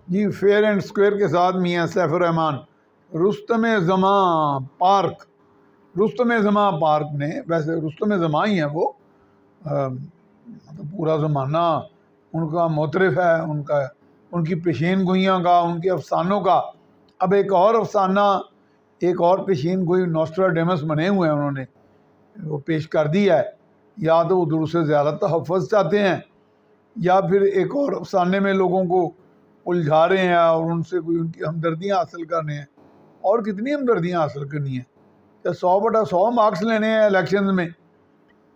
G fair and square کے ساتھ میاں سیف الرحمان رستم زماں پارک. رستم زماں پارک نے، ویسے رستم زماں ہی ہیں وہ، مطلب پورا زمانہ ان کا مترف ہے، ان کی پیشین گوئیاں کا، ان کے افسانوں کا. اب ایک اور افسانہ، ایک اور پیشین گوئی نوسٹراڈیمس بنے ہوئے ہیں، انہوں نے وہ پیش کر دیا ہے. یا تو وہ درست سے زیادہ تحفظ چاہتے ہیں، یا پھر ایک اور افسانے میں لوگوں کو الجھا رہے ہیں اور ان سے کوئی ان کی ہمدردیاں حاصل کرنے ہیں. اور کتنی ہمدردیاں حاصل کرنی ہیں؟ کہ 100/100 مارکس لینے ہیں الیکشنز میں،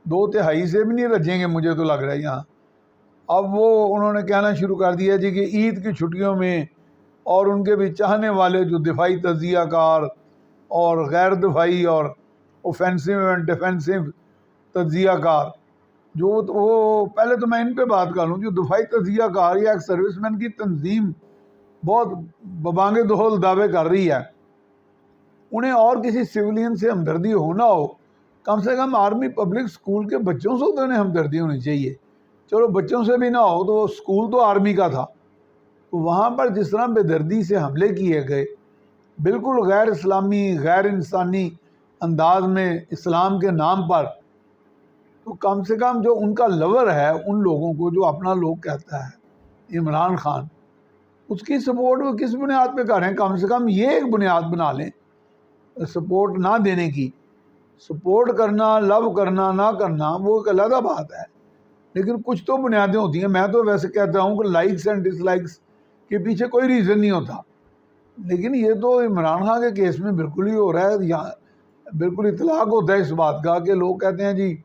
2/3 سے بھی نہیں رجیں گے مجھے تو لگ رہا ہے یہاں. اب وہ انہوں نے کہنا شروع کر دیا جی کہ عید کی چھٹیوں میں، اور ان کے بھی چاہنے والے جو دفاعی تجزیہ کار اور غیر دفاعی اور اوفینسو اینڈ ڈیفینسو تجزیہ کار، جو وہ پہلے تو میں ان پہ بات کر لوں. جو دفاعی تجزیہ کار یا ایک سروس مین کی تنظیم بہت ببانگ دہل دعوے کر رہی ہے، انہیں اور کسی سویلین سے ہمدردی ہونا ہو، کم سے کم آرمی پبلک اسکول کے بچوں سے تو انہیں ہمدردی ہونی چاہیے. چلو بچوں سے بھی نہ ہو تو وہ اسکول تو آرمی کا تھا، تو وہاں پر جس طرح بے دردی سے حملے کیے گئے، بالکل غیر اسلامی غیر انسانی انداز میں اسلام کے نام پر، تو کم سے کم جو ان کا لور ہے، ان لوگوں کو جو اپنا لوگ کہتا ہے عمران خان، اس کی سپورٹ وہ کس بنیاد پہ کر رہے ہیں؟ کم سے کم یہ ایک بنیاد بنا لیں سپورٹ نہ دینے کی. سپورٹ کرنا، لو کرنا، نہ کرنا وہ ایک علیحدہ بات ہے، لیکن کچھ تو بنیادیں ہوتی ہیں. میں تو ویسے کہتا ہوں کہ لائکس اینڈ ڈس لائکس کے پیچھے کوئی ریزن نہیں ہوتا، لیکن یہ تو عمران خان کے کیس میں بالکل ہی ہو رہا ہے. یہاں بالکل اطلاق ہوتا ہے اس بات کا کہ لوگ کہتے ہیں جی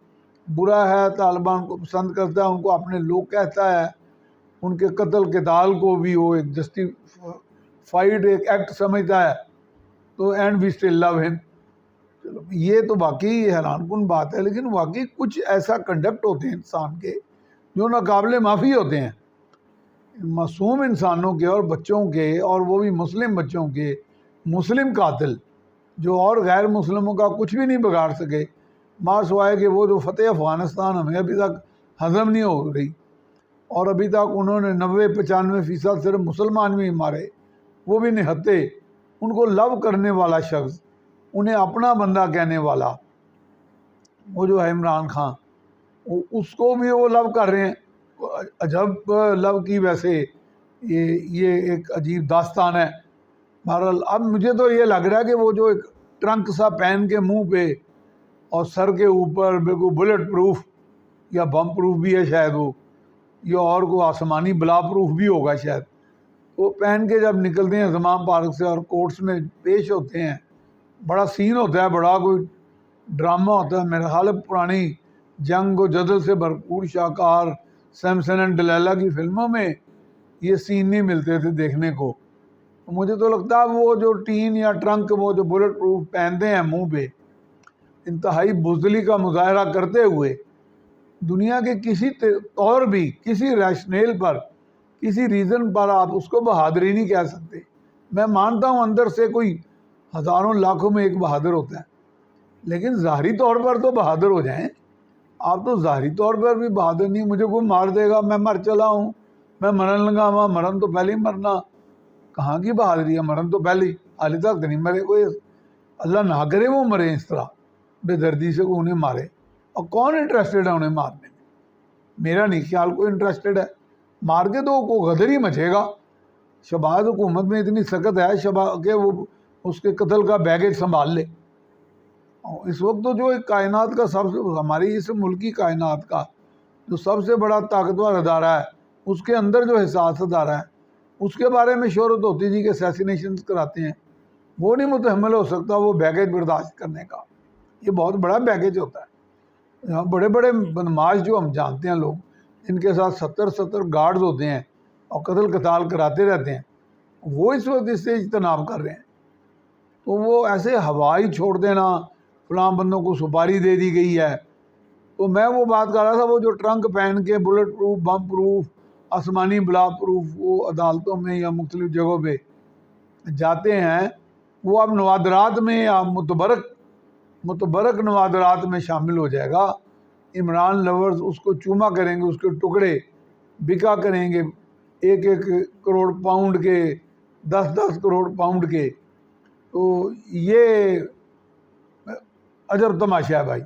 برا ہے، طالبان کو پسند کرتا ہے، ان کو اپنے لوگ کہتا ہے، ان کے قتل قتال کو بھی وہ ایک جسٹیفائڈ ایک ایکٹ سمجھتا ہے، تو اینڈ وی اسٹل لو ہم. چلو یہ تو واقعی حیران کن بات ہے، لیکن واقعی کچھ ایسا کنڈکٹ ہوتے ہیں انسان کے جو ناقابل معافی ہوتے ہیں. معصوم انسانوں کے اور بچوں کے، اور وہ بھی مسلم بچوں کے، مسلم قاتل جو اور غیر مسلموں کا کچھ بھی نہیں بگاڑ سکے، ماں سوائے کہ وہ جو فتح افغانستان ہمیں ابھی تک ہضم نہیں ہو رہی، اور ابھی تک انہوں نے 90-95% صرف مسلمان بھی مارے، وہ بھی نہتے. ان کو لو کرنے والا شخص، انہیں اپنا بندہ کہنے والا، وہ جو ہے عمران خان، اس کو بھی وہ لو کر رہے ہیں. عجب لو کی ویسے یہ ایک عجیب داستان ہے. بہرحال اب مجھے تو یہ لگ رہا ہے کہ وہ جو ایک ٹرنک سا پہن کے منہ پہ اور سر کے اوپر بالکل بلٹ پروف یا بم پروف بھی ہے شاید وہ، یا اور کو آسمانی بلا پروف بھی ہوگا شاید، وہ پہن کے جب نکلتے ہیں زماں پارک سے اور کورٹس میں پیش ہوتے ہیں، بڑا سین ہوتا ہے، بڑا کوئی ڈرامہ ہوتا ہے. میرا خیال ہے پرانی جنگ و جدل سے بھرپور شاہکار سیمسن اینڈ ڈلیلا کی فلموں میں یہ سین نہیں ملتے تھے دیکھنے کو. مجھے تو لگتا ہے وہ جو ٹین یا ٹرنک وہ جو بلٹ پروف پہنتے ہیں منہ پہ، انتہائی بزدلی کا مظاہرہ کرتے ہوئے دنیا کے کسی طور بھی، کسی ریشنیل پر، کسی ریزن پر آپ اس کو بہادری نہیں کہہ سکتے. میں مانتا ہوں اندر سے کوئی ہزاروں لاکھوں میں ایک بہادر ہوتا ہے، لیکن ظاہری طور پر تو بہادر ہو جائیں. آپ تو ظاہری طور پر بھی بہادر نہیں. مجھے کوئی مار دے گا، میں مر چلا ہوں، میں مرن لگا ہوا، مرن تو پہلے ہی مرنا. کہاں کی بہادری ہے؟ مرن تو پہلے ہی، حال تک نہیں مرے کوئی. اللہ نہ کرے وہ مرے اس طرح بے دردی سے، کوئی انہیں مارے. اور کون انٹرسٹڈ ہے انہیں مارنے میں؟ میرا نہیں خیال کوئی انٹرسٹڈ ہے. مار کے تو کوئی غدر ہی مچے گا. شہباز حکومت میں اتنی سخت ہے کہ وہ اس کے قتل کا بیگیج سنبھال لے. اس وقت تو جو ایک کائنات کا ہماری اس ملکی کائنات کا جو سب سے بڑا طاقتور ادارہ ہے، اس کے اندر جو حساس ادارہ ہے، اس کے بارے میں شہرت ہوتی تھی کہ اسیسینیشنز کراتے ہیں، وہ نہیں متحمل ہو سکتا وہ بیگیج برداشت کرنے کا. یہ بہت بڑا بیگیج ہوتا ہے. یہاں بڑے بڑے بدماش جو ہم جانتے ہیں لوگ، ان کے ساتھ 70 گارڈز ہوتے ہیں اور قتل قتال کراتے رہتے ہیں، وہ اس وقت اس سے اجتناب کر رہے ہیں. تو وہ ایسے ہوائی چھوڑ دینا، فلاں بندوں کو سپاری دے دی گئی ہے. تو میں وہ بات کر رہا تھا، وہ جو ٹرنک پہن کے بلٹ پروف، بم پروف، آسمانی بلا پروف وہ عدالتوں میں یا مختلف جگہوں پہ جاتے ہیں، وہ اب نوادرات میں یا متبرک نوادرات میں شامل ہو جائے گا. عمران لورز اس کو چوما کریں گے، اس کے ٹکڑے بکا کریں گے ایک ایک کروڑ پاؤنڈ کے، 10 کروڑ پاؤنڈ کے. تو یہ عجب تماشا ہے بھائی.